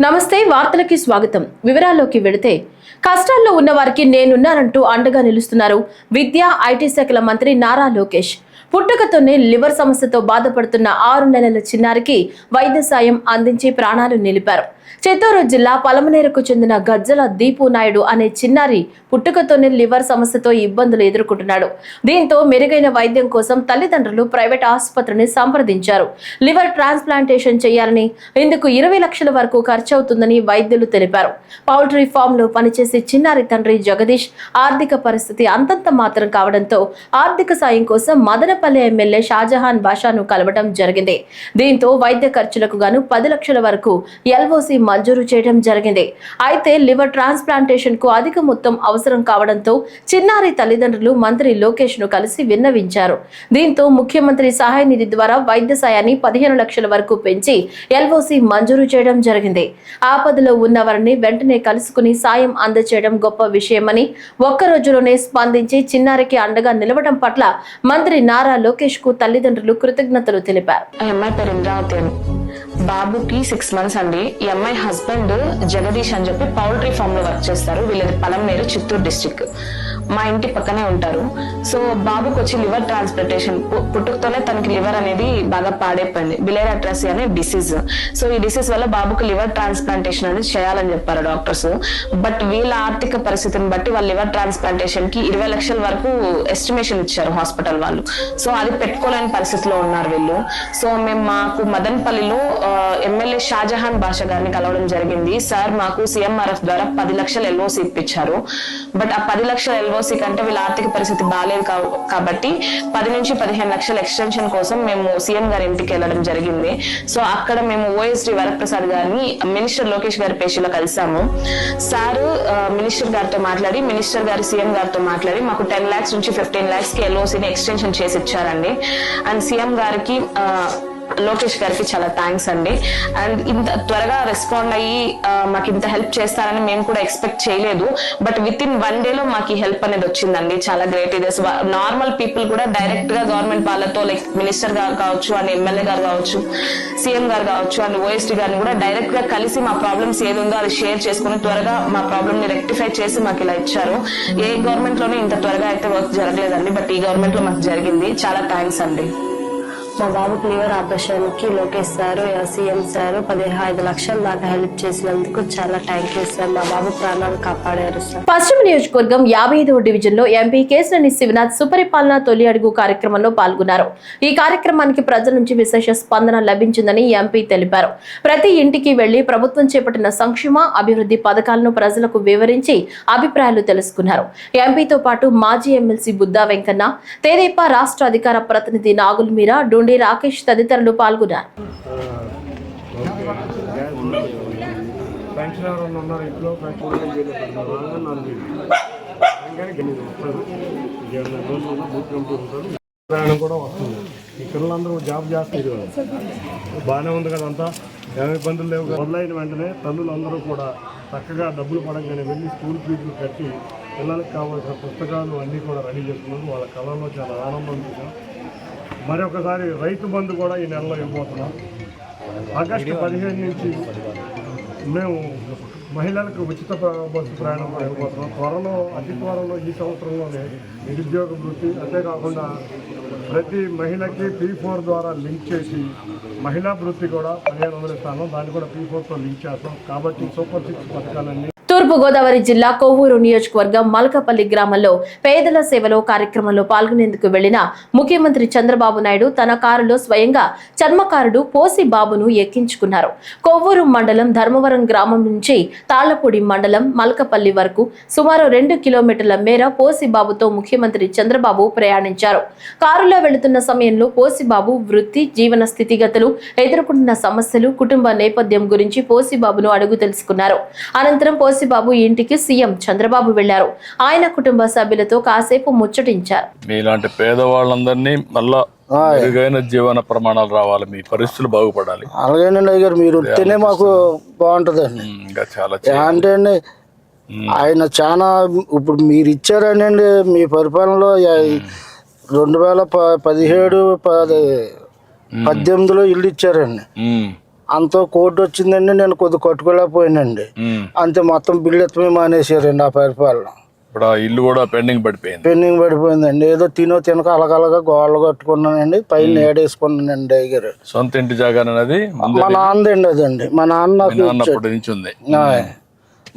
నమస్తే, వార్తలకి స్వాగతం. వివరాల్లోకి వెళితే కష్టాల్లో ఉన్న వారికి నేనున్నానంటూ అండగా నిలుస్తున్నారు విద్యా ఐటీ శాఖల మంత్రి నారా లోకేష్. పుట్టుకతోనే లివర్ సమస్యతో బాధపడుతున్న 6 నెలల చిన్నారికి వైద్య సాయం అందించి ప్రాణాలు నిలిపారు. చిత్తూరు జిల్లా పలమనేరుకు చెందిన గజ్జల దీపు నాయుడు అనే చిన్నారి పుట్టుకతోనే లివర్ సమస్యతో ఇబ్బందులు ఎదుర్కొంటున్నాడు. దీంతో మెరుగైన వైద్యం కోసం తల్లిదండ్రులు ప్రైవేట్ ఆసుపత్రిని సంప్రదించారు. లివర్ ట్రాన్స్ప్లాంటేషన్ చేయాలని, ఇందుకు 20 లక్షల వరకు ఖర్చవుతుందని వైద్యులు తెలిపారు. పౌల్ట్రీ ఫామ్ లో పనిచేసే చిన్నారి తండ్రి జగదీష్ ఆర్థిక పరిస్థితి అంతంత మాత్రం కావడంతో ఆర్థిక సాయం కోసం మదనపల్లి ఎమ్మెల్యే షాజహాన్ బాషాను కలవడం జరిగింది. దీంతో వైద్య ఖర్చులకు గాను 10 లక్షల వరకు LOC మంజూరు చేయడం జరిగింది. అయితే లివర్ ట్రాన్స్ప్లాంటేషన్ కు అధిక మొత్తం అవసరం కావడంతో చిన్నారి తల్లిదండ్రులు మంత్రి లోకేష్ ను కలిసి విన్నవించారు. దీంతో ముఖ్యమంత్రి సహాయ నిధి ద్వారా వైద్య సాయాన్ని 15 లక్షల వరకు పెంచి LOC మంజూరు చేయడం జరిగింది. ఆపదలో ఉన్నవారిని వెంటనే కలుసుకుని సాయం అందజేయడం గొప్ప విషయమని, ఒక్క రోజులోనే స్పందించి చిన్నారికి అండగా నిలవడం పట్ల మంత్రి నారా లోకేష్ కు తల్లిదండ్రులు కృతజ్ఞతలు తెలిపారు. బాబుకి 6 months అండి. ఈ అమ్మాయి హస్బెండ్ జగదీష్ అని చెప్పి పౌల్ట్రీ ఫామ్ లో వర్క్ చేస్తారు. వీళ్ళది పలమనేరు, చిత్తూరు డిస్ట్రిక్ట్. మా ఇంటి పక్కనే ఉంటారు. సో బాబుకి వచ్చి లివర్ ట్రాన్స్ప్లాంటేషన్, పుట్టుకతోనే తనకి లివర్ అనేది బాగా పాడైపోయింది. బిలేర్ అట్రసీ అనే డిసీజ్. సో ఈ డిసీజ్ వల్ల బాబుకి లివర్ ట్రాన్స్ప్లాంటేషన్ అనేది చేయాలని చెప్పారు డాక్టర్స్. బట్ వీళ్ళ ఆర్థిక పరిస్థితిని బట్టి వాళ్ళ లివర్ ట్రాన్స్ప్లాంటేషన్ కి 20 లక్షల వరకు ఎస్టిమేషన్ ఇచ్చారు హాస్పిటల్ వాళ్ళు. సో అది పెట్టుకోలేని పరిస్థితిలో ఉన్నారు వీళ్ళు. సో మేము మాకు మదనపల్లిలో ఎమ్మెల్యే షాజహాన్ బాషా గారిని కలవడం జరిగింది. సార్ మాకు CMRF ద్వారా 10 లక్షల LOC ఇప్పించారు. బట్ ఆ 10 లక్షల LOC కంటే వీళ్ళ ఆర్థిక పరిస్థితి బాగాలేదు కాబట్టి 10 నుంచి 15 లక్షల ఎక్స్టెన్షన్ కోసం మేము CM గారి ఇంటికి వెళ్ళడం జరిగింది. సో అక్కడ మేము OSD వరప్రసాద్ గారిని మినిస్టర్ లోకేష్ గారి పేషీలో కలిసాము. సార్ మినిస్టర్ గారితో మాట్లాడి, మినిస్టర్ గారి CM గారితో మాట్లాడి మాకు 10 lakhs నుంచి 15 lakhs కి LOCని ఎక్స్టెన్షన్ చేసి ఇచ్చారండి. అండ్ CM గారికి, లోకేష్ గారికి చాలా థ్యాంక్స్ అండి. అండ్ ఇంత త్వరగా రెస్పాండ్ అయ్యి మాకు ఇంత హెల్ప్ చేస్తారని మేము కూడా ఎక్స్పెక్ట్ చేయలేదు. బట్ విత్ ఇన్ 1 day లో మాకు ఈ హెల్ప్ అనేది వచ్చిందండి. చాలా గ్రేట్. ఇది నార్మల్ పీపుల్ కూడా డైరెక్ట్ గా గవర్నమెంట్ వాళ్ళతో, లైక్ మినిస్టర్ గారు కావచ్చు, అండ్ ఎమ్మెల్యే గారు కావచ్చు, CM గారు కావచ్చు, అండ్ OSD గారిని కూడా డైరెక్ట్ గా కలిసి మా ప్రాబ్లమ్స్ ఏది ఉందో అది షేర్ చేసుకుని త్వరగా మా ప్రాబ్లమ్ ని రెక్టిఫై చేసి మాకు ఇలా ఇచ్చారు. ఏ గవర్నమెంట్ లోనే ఇంత త్వరగా అయితే వర్క్ జరగలేదండి. బట్ ఈ గవర్నమెంట్ లో మాకు జరిగింది. చాలా థ్యాంక్స్ అండి. మా బాబుకి లివర్ ఆపరేషన్ కి లోకేష్ సార్, CM సార్ 15 లక్షలు దాకా హెల్ప్ చేసినందుకు చాలా థ్యాంక్ యూ సార్. మా బాబు ప్రాణాలు కాపాడారు సార్. పశ్చిమ నియోజకవర్గం 55వ డివిజన్ లో ఎంపీ కేశినేని శివనాథ్ సుపరిపాలన తొలి అడుగు కార్యక్రమంలో పాల్గొన్నారు. ఈ కార్యక్రమానికి ప్రజల నుంచి విశేష స్పందన లభించిందని ఎంపీ తెలిపారు. ప్రతి ఇంటికి వెళ్లి ప్రభుత్వం చేపట్టిన సంక్షేమ అభివృద్ధి పథకాలను ప్రజలకు వివరించి అభిప్రాయాలు తెలుసుకున్నారు. ఎంపీతో పాటు మాజీ ఎమ్మెల్సీ బుద్దా వెంకన్న, తెదేపా రాష్ట్ర అధికార ప్రతినిధి నాగుల్ మీరా, రాకేష్ తదితరులు పాల్గొన్నారు. కూడా వస్తుంది. ఈ పిల్లలందరూ జాబ్ చేస్తారు. బాగానే ఉంది కదా, అంతా ఏమి ఇబ్బందులు లేవు. మొదలైన వెంటనే తల్లులందరూ కూడా చక్కగా డబ్బులు పడంగానే వెళ్ళి స్కూల్ ఫీజులు కట్టి పిల్లలకు కావాల్సిన పుస్తకాలు అన్నీ కూడా రెడీ చేసుకున్నారు. వాళ్ళ కళలో చాలా ఆనందం ఉంది. మరొకసారి రైతు బంధు కూడా ఈ నెలలో ఇవ్వబోతున్నాం. ఆగస్టు 15 నుంచి మేము మహిళలకు ఉచిత బస్సు ప్రయాణం ఇవ్వబోతున్నాం. అతి త్వరలో ఈ సంవత్సరంలోనే నిరుద్యోగ వృత్తి, అంతేకాకుండా ప్రతి మహిళకి P4 ద్వారా లింక్ చేసి మహిళా వృత్తి కూడా 1500 ఇస్తాను. దాన్ని కూడా P4తో లింక్ చేస్తాం. కాబట్టి సూపర్ 6 పథకాలన్నీ. తూర్పుగోదావరి జిల్లా కొవ్వూరు నియోజకవర్గం మలకపల్లి గ్రామంలో పేదల సేవలో కార్యక్రమంలో పాల్గొనేందుకు వెళ్లిన ముఖ్యమంత్రి చంద్రబాబు నాయుడు తన కారులో స్వయంగా చర్మకారుడు పోసి బాబును ఎక్కించుకున్నారు. కొవ్వూరు మండలం ధర్మవరం గ్రామం నుంచి తాళ్లపూడి మండలం మలకపల్లి వరకు సుమారు 2 కిలోమీటర్ల మేర పోసి బాబుతో ముఖ్యమంత్రి చంద్రబాబు ప్రయాణించారు. కారులో వెళుతున్న సమయంలో పోసి బాబు వృత్తి, జీవన స్థితిగతులు, ఎదుర్కొంటున్న సమస్యలు, కుటుంబ నేపథ్యం గురించి పోసి బాబును అడుగు తెలుసుకున్నారు. అనంతరం పోసిబాబు ఇంటికి సీఎం చంద్రబాబు వెళ్లారు. ఆయన కుటుంబ సభ్యులతో కాసేపు ముచ్చటించారు. మీలాంటి పేదవాళ్ళందరినీ మళ్ళా మెరుగైన జీవన ప్రమాణాలు రావాలి, మీ పరిస్థితులు బాగుపడాలి. అలాగేనండి అయ్యారు, మీరు వస్తేనే మాకు బాగుంటదండి. ఇంకా చాలా అంటే అండి ఆయన చాలా ఇప్పుడు మీరు ఇచ్చారనండి మీ పరిపాలనలో 2017, 18లో ఇల్లు ఇచ్చారండి. అంత కోర్టు వచ్చిందండి, నేను కొద్ది కట్టుకోలేకపోయానండి. అంతే మొత్తం బిల్లు ఎత్తమే మానేసారండి ఆ పరిపాలన. ఇప్పుడు ఆ ఇల్లు కూడా పెండింగ్ పడిపోయిందండి. ఏదో తినక అలగలగా గోడలు కట్టుకున్నానండి, పైన ఏడేసుకున్నానండి దగ్గర. సొంత ఇంటి జాగానది మా నాన్నదండి అదండి. మా నాన్న నుంచి ఉంది.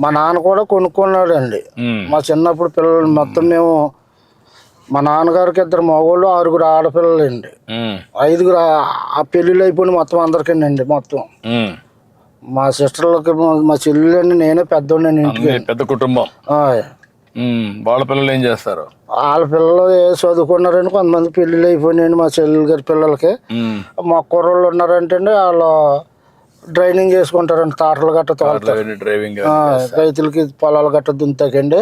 మా నాన్న కూడా కొనుక్కున్నాడండి. మా చిన్నప్పుడు పిల్లలు మొత్తం మేము, మా నాన్నగారికి 2 మగవాళ్ళు 6 ఆడపిల్లలండి. 5 ఆ పెళ్ళిళ్ళు అయిపోయిన మొత్తం అందరికండి. మొత్తం మా సిస్టర్లకి, మా చెల్లెలండి, నేనే పెద్దోండి ఇంటికి. పెద్ద కుటుంబం. వాళ్ళ పిల్లలు ఏం చేస్తారు? వాళ్ళ పిల్లలు చదువుకున్నారండి, కొంతమంది పెళ్ళిళ్ళు అయిపోయినాయండి. మా చెల్లెలు గారి పిల్లలకి. మా కుర్రోళ్ళు ఉన్నారంటే వాళ్ళు డ్రైవింగ్ చేసుకుంటారండి, తాటలు గట్ట డ్రైవింగ్, రైతులకి పొలాలు గట్ట దుంతాకండి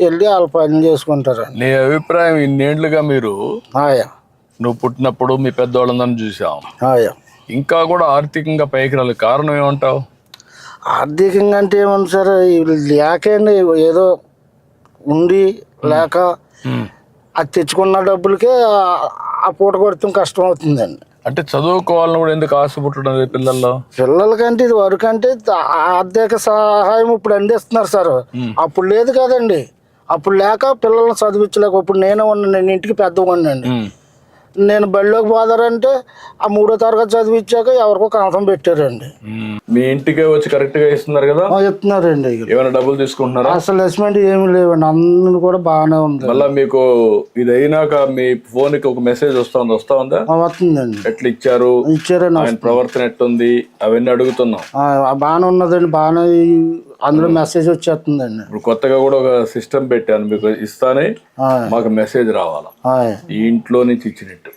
వెళ్ళి వాళ్ళు పని చేసుకుంటారండి. నీ అభిప్రాయం, ఇన్నేళ్లుగా మీరు నువ్వు పుట్టినప్పుడు మీ పెద్దవాళ్ళందరినీ చూసాం, ఇంకా కూడా ఆర్థికంగా పైకి రాలి కారణం ఏమంటావు? ఆర్థికంగా అంటే ఏమన్నా సార్, లేకండి ఏదో ఉండి లేక అది తెచ్చుకున్న డబ్బులకే ఆ పూట కొడతాం కష్టం అవుతుందండి. అంటే చదువుకోవాలని కూడా ఎందుకు ఆశ పుట్టడం పిల్లలకంటే ఇది వరకు అంటే ఆర్థిక సహాయం ఇప్పుడు అందిస్తున్నారు సార్. అప్పుడు లేదు కదండి. అప్పుడు లేక పిల్లల్ని చదివించలేక, ఇప్పుడు నేనే ఉన్నాను, నేను ఇంటికి పెద్దగా ఉన్నాండి. నేను బడిలోకి పోదారంటే ఆ 3వ తరగతి చదివించాక ఎవరికో కాంతం పెట్టారండి. మీ ఇంటికే వచ్చి కరెక్ట్ గా ఇస్తున్నారు కదా? చెప్తున్నారండి. ఏమైనా డబ్బులు తీసుకుంటున్నారా? అసలు అసెస్మెంట్ ఏమి లేవండి, అందరూ కూడా బాగానే ఉంది. మళ్ళీ మీకు ఇది అయినాక మీ ఫోన్ కి ఒక మెసేజ్ వస్తుందా? వస్తుందండి. ఎట్లా ఇచ్చారండి, ఆయన ప్రవర్తన ఎట్టుంది అవన్నీ అడుగుతున్నాం. బాగానే ఉన్నదండి, బాగానే అందులో మెసేజ్ వచ్చేస్తుందండి. ఇప్పుడు కొత్తగా కూడా ఒక సిస్టమ్ పెట్టాను, మీకు ఇస్తానే మాకు మెసేజ్ రావాలా ఈ ఇంట్లో నుంచి ఇచ్చినట్టు.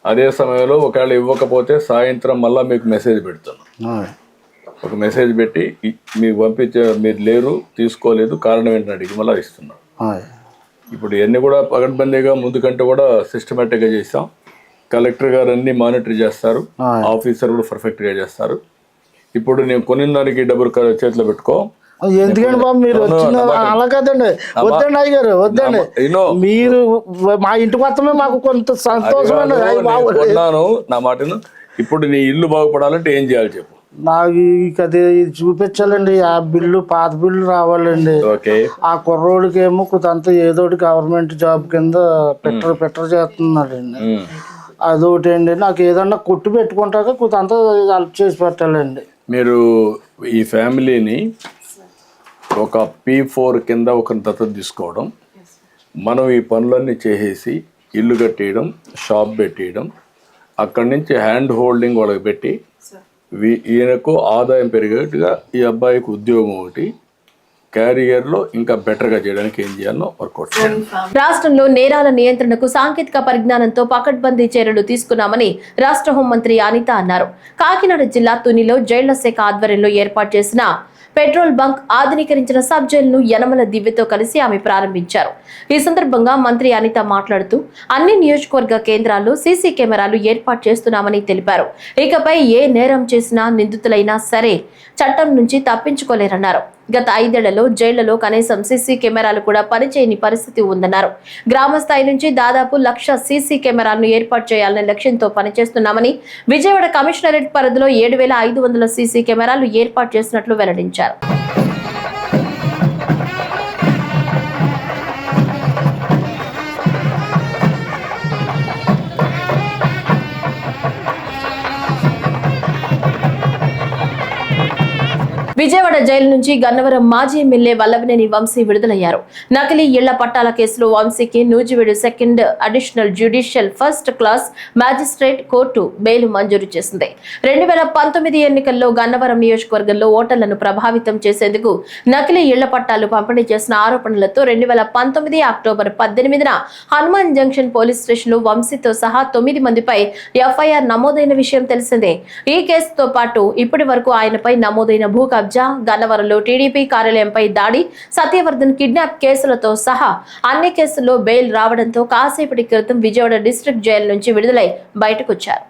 అదే సమయంలో ఒకవేళ ఇవ్వకపోతే సాయంత్రం మళ్ళీ మీకు మెసేజ్ పెడుతున్నాం. ఒక మెసేజ్ పెట్టి మీకు పంపించే, మీరు లేరు, తీసుకోలేదు, కారణం ఏంటని అడిగి మళ్ళీ ఇస్తున్నాం. ఇప్పుడు ఇవన్నీ కూడా పగడ్బందీగా ముందు కంటే కూడా సిస్టమేటిక్గా చేస్తాం. కలెక్టర్ గారు అన్ని మానిటర్ చేస్తారు, ఆఫీసర్ కూడా పర్ఫెక్ట్గా చేస్తారు. ఇప్పుడు నేను కొనిన దానికి డబ్బులు చేతిలో పెట్టుకో. ఎందుకండి బాబు, మీరు వచ్చిన అలా కదండి. వద్దండి అయ్యారు, వద్దండి. మీరు మా ఇంటికి వస్తమే మాకు కొంత సంతోషం. నా మాటను. ఇప్పుడు నీ ఇల్లు బాగుపడాలంటే ఏం చేయాలి చెప్పు? నాకు అది చూపించాలండి. ఆ బిల్లు, పాత బిల్లు రావాలండి. ఆ కుర్రోడికి ఏమో కొంత ఏదోటి గవర్నమెంట్ జాబ్ కింద పెట్టర్ చేస్తున్నాడండి. అదొకటి అండి. నాకు ఏదన్నా కొట్టు పెట్టుకుంటాక కొంత హెల్ప్ చేసి పెట్టాలండి. మీరు ఈ ఫ్యామిలీని ఒక P4 కింద ఒక దత్తత తీసుకోవడం, మనం ఈ పనులన్నీ చేసేసి ఇల్లు కట్టేయడం, షాప్ పెట్టేయడం, అక్కడి నుంచి హ్యాండ్ హోల్డింగ్ వాళ్ళకి పెట్టి ఈయనకు ఆదాయం పెరిగేట్టుగా ఈ అబ్బాయికి ఉద్యోగం ఒకటి, క్యారియర్లో ఇంకా బెటర్గా చేయడానికి ఏం చేయాలో వర్కౌట్ చేయాలి. రాష్ట్రంలో నేరాల నియంత్రణకు సాంకేతిక పరిజ్ఞానంతో పకడ్బందీ చర్యలు తీసుకున్నామని రాష్ట్ర హోంమంత్రి అనిత అన్నారు. కాకినాడ జిల్లా తునిలో జైళ్ల శాఖ ఆధ్వర్యంలో ఏర్పాటు చేసిన పెట్రోల్ బంక్ ఆధునీకరించిన సబ్ జైలును యనమల దివ్యతో కలిసి ఆమె ప్రారంభించారు. ఈ సందర్భంగా మంత్రి అనిత మాట్లాడుతూ అన్ని నియోజకవర్గ కేంద్రాల్లో సీసీ కెమెరాలు ఏర్పాటు చేస్తున్నామని తెలిపారు. ఇకపై ఏ నేరం చేసినా నిందితులైనా సరే చట్టం నుంచి తప్పించుకోలేరన్నారు. గత 5 ఏళ్లలో జైళ్లలో కనీసం సీసీ కెమెరాలు కూడా పనిచేయని పరిస్థితి ఉందన్నారు. గ్రామ స్థాయి నుంచి దాదాపు 1,00,000 సీసీ కెమెరాలను ఏర్పాటు చేయాలనే లక్ష్యంతో పనిచేస్తున్నామని, విజయవాడ కమిషనరేట్ పరిధిలో 7,500 సీసీ కెమెరాలు ఏర్పాటు చేసినట్లు వెల్లడించారు. విజయవాడ జైలు నుంచి గన్నవరం మాజీ ఎమ్మెల్యే వల్లభనేని వంశీ విడుదలయ్యారు. నకిలీ ఇళ్ల పట్టాల కేసులో వంశీకి Nuzvid 2nd additional judicial first class magistrate court bail మంజూరు చేసింది. 2019 ఎన్నికల్లో గన్నవరం నియోజకవర్గంలో ఓటర్లను ప్రభావితం చేసేందుకు నకిలీ ఇళ్ల పట్టాలు పంపిణీ చేసిన ఆరోపణలతో 2019 అక్టోబర్ 18న హనుమాన్ జంక్షన్ పోలీస్ స్టేషన్లో వంశీతో సహా 9 మందిపై ఎఫ్ఐఆర్ నమోదైన విషయం తెలిసిందే. ఈ కేసుతో పాటు ఇప్పటి వరకు ఆయనపై నమోదైన భూ కబ్జా, గన్నవరంలో టీడీపీ కార్యాలయంపై దాడి, సత్యవర్ధన్ కిడ్నాప్ కేసులతో సహా అన్ని కేసుల్లో బెయిల్ రావడంతో కాసేపటి క్రితం విజయవాడ డిస్ట్రిక్ట్ జైలు నుంచి విడుదలై బయటకొచ్చారు.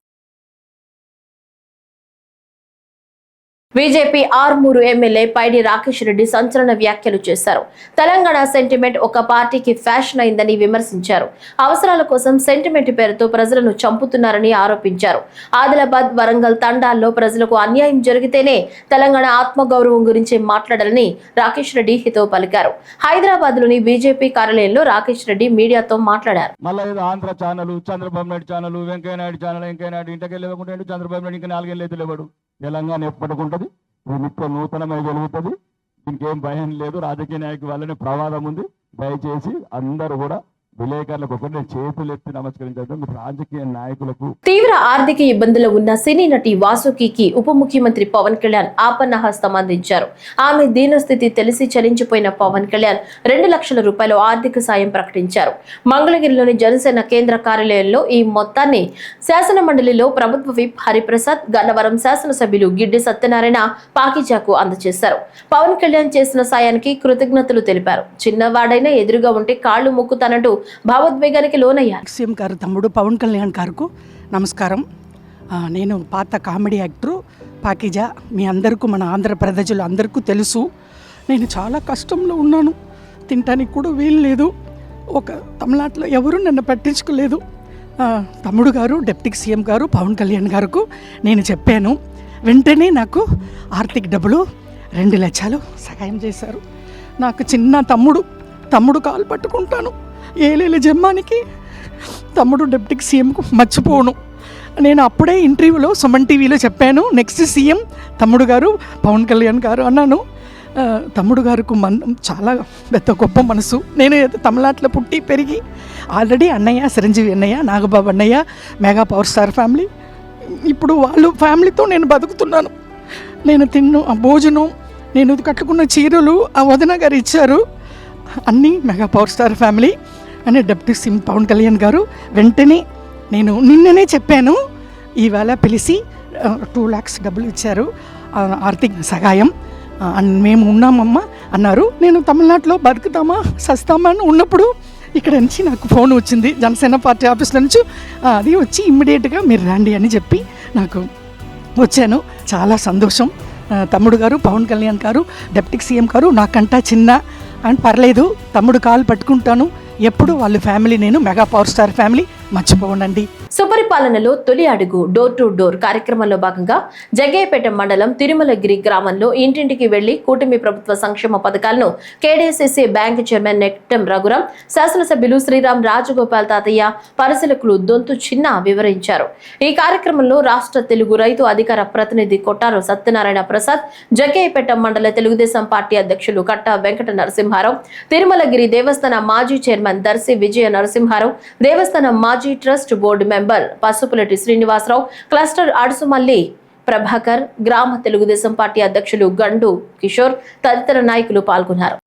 బీజేపీ ఆర్మూరు ఎమ్మెల్యే పైడి రాకేష్ రెడ్డి సంచలన వ్యాఖ్యలు చేశారు. తెలంగాణ సెంటిమెంట్ ఒక పార్టీకి ఫ్యాషన్ అయిందని విమర్శించారు. అవసరాల కోసం సెంటిమెంట్ పేరుతో ప్రజలను చంపుతున్నారని ఆరోపించారు. ఆదిలాబాద్, వరంగల్ తండాల్లో ప్రజలకు అన్యాయం జరిగితేనే తెలంగాణ ఆత్మగౌరవం గురించి మాట్లాడాలని రాకేష్ రెడ్డి హితవు పలికారు. హైదరాబాద్ లోని బీజేపీ కార్యాలయంలో రాకేష్ రెడ్డి మీడియాతో మాట్లాడారు. మళ్ళీ ఏదో Andhra channel, Chandrababu Naidu channel, Venkaiah Naidu channel, Venkaiah Naidu ఇంటికి లేకుంటే చంద్రబాబు నాయుడు ఇంకా 4 ఏళ్ళు అయితే లేవాడు. తెలంగాణ ఎప్పటికుంటుంది, ఇది నిత్య నూతనమై జరుగుతుంది. దీనికేం భయం లేదు. రాజకీయ నాయకుల వల్లనే ప్రమాదం ఉంది. దయచేసి అందరూ కూడా విలేకరులకు ఒకటి చేతులు ఎత్తి నమస్కరించడం. రాజకీయ నాయకులకు తీవ్ర ఆర్థిక ఇబ్బందులు ఉన్న సినీ నటి వాసుకి ఉప ముఖ్యమంత్రి పవన్ కళ్యాణ్ ఆపన్న హస్తం అందించారు. ఆమె దీనస్థితి తెలిసి చలించిపోయిన పవన్ కళ్యాణ్ 2 లక్షల రూపాయల ఆర్థిక సాయం ప్రకటించారు. మంగళగిరిలోని జనసేన కేంద్ర కార్యాలయంలో ఈ మొత్తాన్ని శాసన మండలిలో ప్రభుత్వ విప్ హరిప్రసాద్, గన్నవరం శాసనసభ్యులు గిడ్డి సత్యనారాయణ పాకిజాకు అందజేశారు. పవన్ కళ్యాణ్ చేసిన సాయానికి కృతజ్ఞతలు తెలిపారు. చిన్నవాడైనా ఎదురుగా ఉంటే కాళ్లు మొక్కుతానంటూ భావోద్వేగానికి లోనయ్యారు. సీఎం గారు తమ్ముడు పవన్ కళ్యాణ్ గారికి నమస్కారం. నేను పాత కామెడీ యాక్టరు పాకిజా. మీ అందరికీ, మన ఆంధ్ర ప్రజలు అందరికీ తెలుసు. నేను చాలా కష్టంలో ఉన్నాను. తినటానికి కూడా వీలు లేదు. ఒక తమిళనాడులో ఎవరు నన్ను పట్టించుకోలేదు. తమ్ముడు గారు, డిప్యూటీ సీఎం గారు పవన్ కళ్యాణ్ గారికి నేను చెప్పాను. వెంటనే నాకు ఆర్థిక డబ్బులు 2 లక్షలు సహాయం చేశారు. నాకు చిన్న తమ్ముడు కాలు పట్టుకుంటాను. ఏలేల జమ్మానికి తమ్ముడు డిప్యూటీ సీఎంకు మర్చిపోను. నేను అప్పుడే ఇంటర్వ్యూలో సుమన్ టీవీలో చెప్పాను, నెక్స్ట్ సీఎం తమ్ముడు గారు పవన్ కళ్యాణ్ గారు అన్నాను. తమ్ముడు గారికి చాలా పెద్ద గొప్ప మనసు. నేను తమిళనాడులో పుట్టి పెరిగి ఆల్రెడీ అన్నయ్య, చిరంజీవి అన్నయ్య, నాగబాబు అన్నయ్య, మెగా పవర్ స్టార్ ఫ్యామిలీ. ఇప్పుడు వాళ్ళు ఫ్యామిలీతో నేను బతుకుతున్నాను. నేను ఆ భోజనం, నేను కట్టుకున్న చీరలు ఆ వదిన గారు ఇచ్చారు. అన్నీ మెగా పవర్ స్టార్ ఫ్యామిలీ అని డిప్యూటీ సీఎం పవన్ కళ్యాణ్ గారు వెంటనే నేను నిన్ననే చెప్పాను. ఈవేళ పిలిచి 2 lakhs డబ్బులు ఇచ్చారు, ఆర్థిక సహాయం. మేము ఉన్నామమ్మా అన్నారు. నేను తమిళనాడులో బతుకుతామా సస్తామా అని ఉన్నప్పుడు ఇక్కడ నుంచి నాకు ఫోన్ వచ్చింది జనసేన పార్టీ ఆఫీస్లో నుంచి. అది వచ్చి ఇమ్మీడియట్గా మీరు రండి అని చెప్పి నాకు వచ్చాను. చాలా సంతోషం. తమ్ముడు గారు పవన్ కళ్యాణ్ గారు, డిప్యూటీ సీఎం గారు నాకంటా చిన్న అండ్ పర్లేదు, తమ్ముడు కాలు పట్టుకుంటాను. ఎప్పుడు వాళ్ళ ఫ్యామిలీ, నేను మెగా పవర్ స్టార్ ఫ్యామిలీ మర్చిపోనండి. సుపరిపాలనలో తొలి అడుగు డోర్ టు డోర్ కార్యక్రమంలో భాగంగా జగ్గయ్యపేట మండలం తిరుమలగిరి గ్రామంలో ఇంటింటికి వెళ్లి కూటమి ప్రభుత్వ సంక్షేమ పథకాలను కేడీసీసీ బ్యాంక్ చైర్మన్ నెట్టం రఘురాం, శాసనసభ్యులు శ్రీరామ్ రాజగోపాల్ తాతయ్య, పరిశీలకులు దొంతు చిన్న వివరించారు. ఈ కార్యక్రమంలో రాష్ట్ర తెలుగు రైతు అధికార ప్రతినిధి కొట్టారు సత్యనారాయణ ప్రసాద్, జగ్గయ్యపేట మండల తెలుగుదేశం పార్టీ అధ్యక్షులు కట్ట వెంకట నరసింహారావు, తిరుమలగిరి దేవస్థాన మాజీ చైర్మన్ దర్శి విజయ నరసింహారావు, దేవస్థానం మాజీ trust board member Pasupulati Srinivasa Rao, cluster Adusumalli Prabhakar, గ్రామ తెలుగుదేశం పార్టీ అధ్యక్షులు గండు కిషోర్ తదితర నాయకులు పాల్గొన్నారు.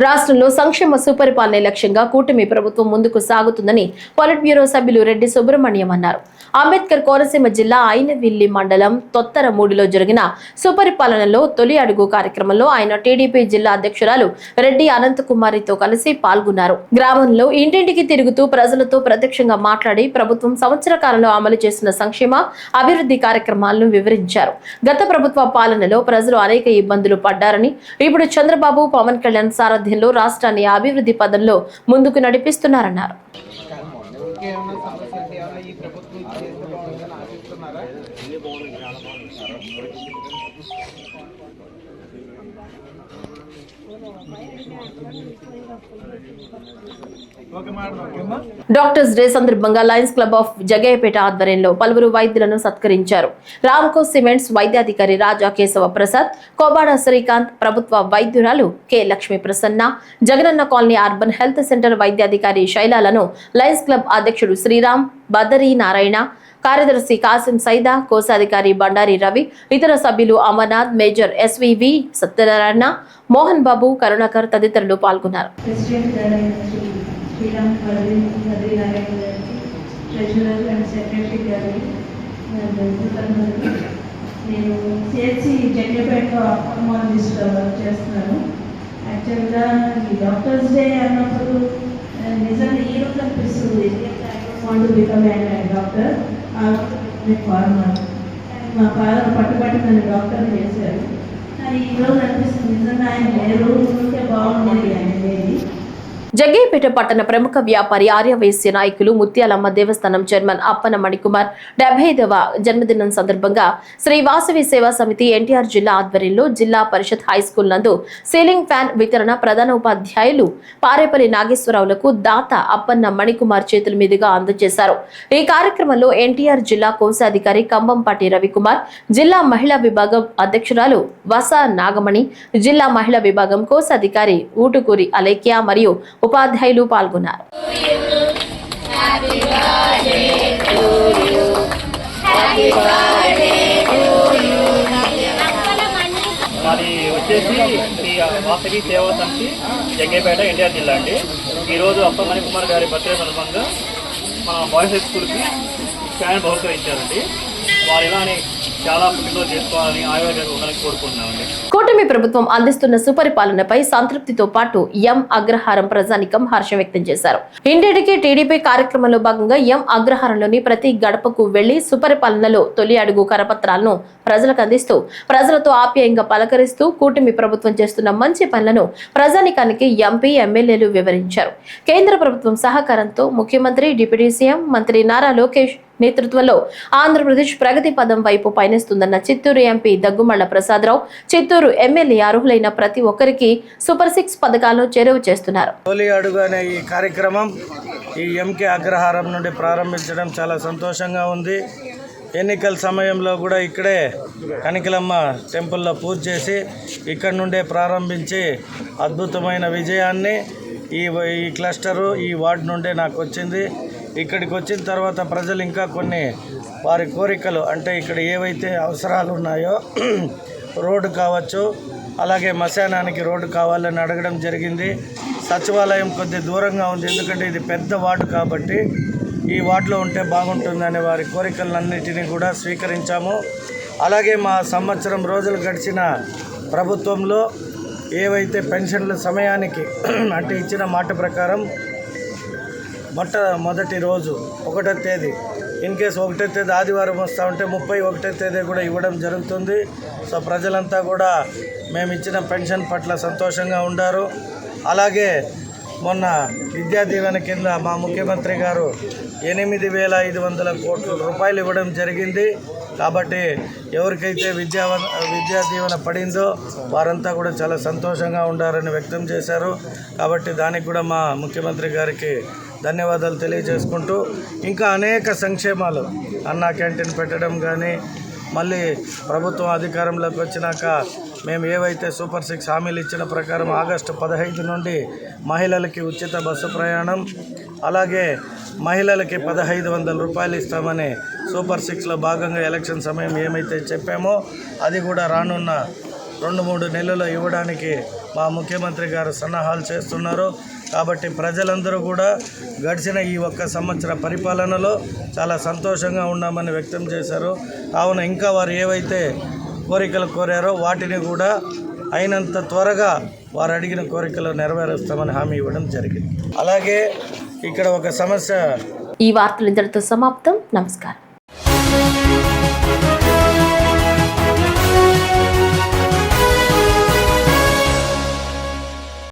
రాష్ట్రంలో సంక్షేమ సుపరిపాలన లక్ష్యంగా కూటమి ప్రభుత్వం ముందుకు సాగుతుందని పొలిట్ బ్యూరో సభ్యులు రెడ్డి సుబ్రహ్మణ్యం అన్నారు. అంబేద్కర్ కోనసీమ జిల్లా అయినవిల్లి మండలం తొత్తరమూడిలో జరిగిన సుపరిపాలనలో తొలి అడుగు కార్యక్రమంలో ఆయన టీడీపీ జిల్లా అధ్యక్షురాలు రెడ్డి అనంతకుమారితో కలిసి పాల్గొన్నారు. గ్రామంలో ఇంటింటికి తిరుగుతూ ప్రజలతో ప్రత్యక్షంగా మాట్లాడి ప్రభుత్వం సంవత్సర కాలంలో అమలు చేసిన సంక్షేమ అభివృద్ధి కార్యక్రమాలను వివరించారు. గత ప్రభుత్వ పాలనలో ప్రజలు అనేక ఇబ్బందులు పడ్డారని, ఇప్పుడు చంద్రబాబు, పవన్ కళ్యాణ్ సారథ్యంలో రాష్ట్రాన్ని అభివృద్ధి పదంలో ముందుకు నడిపిస్తున్నారన్నారు. డాక్టర్స్ డే సందర్భంగా లయన్స్ క్లబ్ ఆఫ్ జగ్గయ్యపేట ఆధ్వర్యంలో పలువురు వైద్యులను సత్కరించారు. రామ్కో సిమెంట్స్ వైద్యాధికారి రాజా కేశవ ప్రసాద్, కోబాడ శ్రీకాంత్, ప్రభుత్వ వైద్యురాలు K Lakshmi Prasanna, Jagananna colony urban health centre వైద్యాధికారి శైలాలను లయన్స్ క్లబ్ అధ్యక్షుడు శ్రీరామ్, బదరీ నారాయణ, కార్యదర్శి కాసిం సైదా, కోశాధికారి బండారి రవి, ఇతర సభ్యులు అమర్నాథ్, మేజర్ ఎస్వివి సత్యనారాయణ, మోహన్ బాబు, కరుణాకర్ తదితరులు పాల్గొన్నారు. నేను చేసి జగ్గయ్యపేటలో అకామడేషన్లో వర్క్ చేస్తున్నాను. యాక్చువల్గా ఈ డాక్టర్స్ డే అన్నప్పుడు నిజంగా ఈరోజు అనిపిస్తుంది want to become a doctor or a farmer. మా ఫాదర్ పట్టుబట్టి నన్ను డాక్టర్ చేశారు. కానీ ఈరోజు అనిపిస్తుంది నిజంగా ఆయన లేరు, ఉంటే బాగుండేది ఆయన లేని. జగ్గయ్యపేట పట్టణ ప్రముఖ వ్యాపారి ఆర్యవైశ్య నాయకులు ముత్యాలమ్మ దేవస్థానం చైర్మన్ అప్పన మణికుమార్ 75వ జన్మదినం సందర్భంగా శ్రీ వాసవి సేవా సమితి ఎన్టీఆర్ జిల్లా ఆధ్వర్యంలో జిల్లా పరిషత్ హైస్కూల్ నందు సీలింగ్ ఫ్యాన్ వితరణ ప్రధాన ఉపాధ్యాయులు పారేపల్లి నాగేశ్వరరావులకు దాత అప్పన్న మణికుమార్ చేతుల మీదుగా అందజేశారు. ఈ కార్యక్రమంలో ఎన్టీఆర్ జిల్లా కోశాధికారి కంబంపాటి రవికుమార్, జిల్లా మహిళా విభాగం అధ్యక్షురాలు వస నాగమణి, జిల్లా మహిళా విభాగం కోశాధికారి ఊటుకూరి అలేఖ్య మరియు ఉపాధ్యాయులు పాల్గొన్నారు. మాది వచ్చేసి ఈ వాసవి సేవా సమితి జగ్గయ్యపేట ఎన్టీఆర్ జిల్లా అండి. ఈరోజు అప్ప మణికుమార్ గారి బర్త్డే సందర్భంగా మన బాయ్స్ హై స్కూల్కి ఫ్యాన్ బహుకరించారండి. వారు ఇలానే చాలా పుట్టినరోజు చేసుకోవాలని ఆయుర్వేద ఉండాలని కోరుకుంటున్నామండి. కూటమి ప్రభుత్వం అందిస్తున్న సుపరిపాలనపై సంతృప్తితో పాటు ఎం అగ్రహారం ప్రజానికం హర్షం వ్యక్తం చేశారు. ఇంటింటికి టీడీపీ కార్యక్రమంలో భాగంగా ఎం అగ్రహారంలోని ప్రతి గడపకు వెళ్లి సుపరిపాలనలో తొలి అడుగు కరపత్రాలను ప్రజలకు అందిస్తూ ప్రజలతో ఆప్యాయంగా పలకరిస్తూ కూటమి ప్రభుత్వం చేస్తున్న మంచి పనులను ప్రజానికానికి ఎంపీ ఎమ్మెల్యేలు వివరించారు. కేంద్ర ప్రభుత్వం సహకారంతో ముఖ్యమంత్రి, డిప్యూటీ సీఎం మంత్రి నారా లోకేష్ నేతృత్వంలో ఆంధ్రప్రదేశ్ ప్రగతి పదం వైపు పయనిస్తుందన్న చిత్తూరు ఎంపీ దగ్గుమళ్ల ప్రసాదరావు, చిత్తూరు ఎమ్మెల్యే అర్హులైన ప్రతి ఒక్కరికి సూపర్ 6 పథకాలను చేరువ చేస్తున్నారు. తొలి అడుగు అనే ఈ కార్యక్రమం ఈ ఎంకే అగ్రహారం నుండి ప్రారంభించడం చాలా సంతోషంగా ఉంది. ఎన్నికల సమయంలో కూడా ఇక్కడే కనికలమ్మ టెంపుల్లో పూజ చేసి ఇక్కడ నుండే ప్రారంభించి అద్భుతమైన విజయాన్ని ఈ క్లస్టరు ఈ వార్డు నుండే నాకు వచ్చింది. ఇక్కడికి వచ్చిన తర్వాత ప్రజలు ఇంకా కొన్ని వారి కోరికలు అంటే ఇక్కడ ఏవైతే అవసరాలు ఉన్నాయో రోడ్డు కావచ్చు, అలాగే మశానానికి రోడ్డు కావాలని అడగడం జరిగింది. సచివాలయం కొద్ది దూరంగా ఉంది, ఎందుకంటే ఇది పెద్ద వార్డు కాబట్టి ఈ వార్డులో ఉంటే బాగుంటుందనే వారి కోరికలన్నిటినీ కూడా స్వీకరించాము. అలాగే మా సంవత్సరం రోజులు గడిచిన ప్రభుత్వంలో ఏవైతే పెన్షన్ల సమయానికి అంటే ఇచ్చిన మాట ప్రకారం మొదటి రోజు 1వ తేదీ ఇన్ కేసు 1వ తేదీ ఆదివారం వస్తూ ఉంటే 31వ తేదీ కూడా ఇవ్వడం జరుగుతుంది. సో ప్రజలంతా కూడా మేము ఇచ్చిన పెన్షన్ పట్ల సంతోషంగా ఉన్నారు. అలాగే మొన్న విద్యా దీవెన కింద మా ముఖ్యమంత్రి గారు 8,500 కోట్ల రూపాయలు ఇవ్వడం జరిగింది. కాబట్టి ఎవరికైతే విద్యా దీవెన పడిందో వారంతా కూడా చాలా సంతోషంగా ఉండారని వ్యక్తం చేశారు. కాబట్టి దానికి కూడా మా ముఖ్యమంత్రి గారికి ధన్యవాదాలు తెలియజేసుకుంటూ ఇంకా అనేక సంక్షేమాలు అన్నా క్యాంటీన్ పెట్టడం కానీ, మళ్ళీ ప్రభుత్వం అధికారంలోకి వచ్చినాక మేము ఏవైతే సూపర్ 6 హామీలు ఇచ్చిన ప్రకారం ఆగస్టు 15 నుండి మహిళలకి ఉచిత బస్సు ప్రయాణం, అలాగే మహిళలకి 1,500 రూపాయలు ఇస్తామని సూపర్ 6లో భాగంగా ఎలక్షన్ సమయం ఏమైతే చెప్పామో అది కూడా రానున్న 2-3 నెలల్లో ఇవ్వడానికి మా ముఖ్యమంత్రి గారు సన్నాహాలు చేస్తున్నారు. కాబట్టి ప్రజలందరూ కూడా గడిచిన ఈ 1 సంవత్సర పరిపాలనలో చాలా సంతోషంగా ఉన్నామని వ్యక్తం చేశారు. కావున ఇంకా వారు ఏవైతే కోరికలు కోరారో వాటిని కూడా అయినంత త్వరగా వారు అడిగిన కోరికలు నెరవేరుస్తామని హామీ ఇవ్వడం జరిగింది. అలాగే ఇక్కడ ఒక సమస్య. ఈ వార్తలు ఇంతటితో సమాప్తం. నమస్కారం.